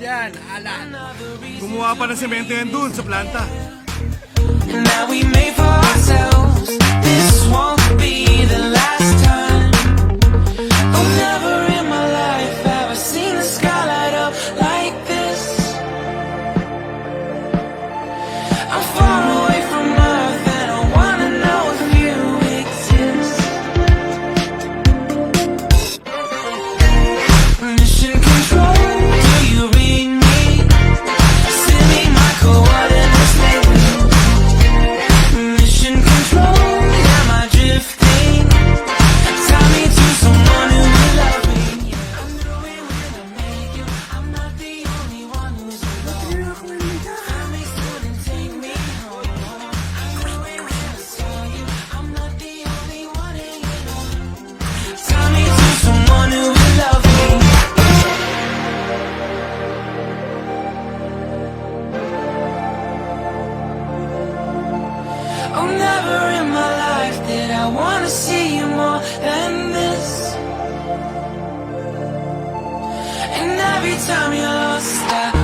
yan, alan. Gumawa pa ng semento yan dun sa planta. And that we made for ourselves. This won't be the last time. Oh, never in my life have I seen the sky light up like this. I'm far away from Earth and I wanna know if you exist. Mission control, do you read me? Send me my coordinates lately. Mission control, am I drifting? Tie me to someone who will love me. I know it will make you. I'm not the only one who's alone. That makes wouldn't take me home. I know it will saw you. I'm not the only one hanging on. Tie me to someone who will love me. Oh, never in my life did I wanna see you more than this. And every time you're lost, I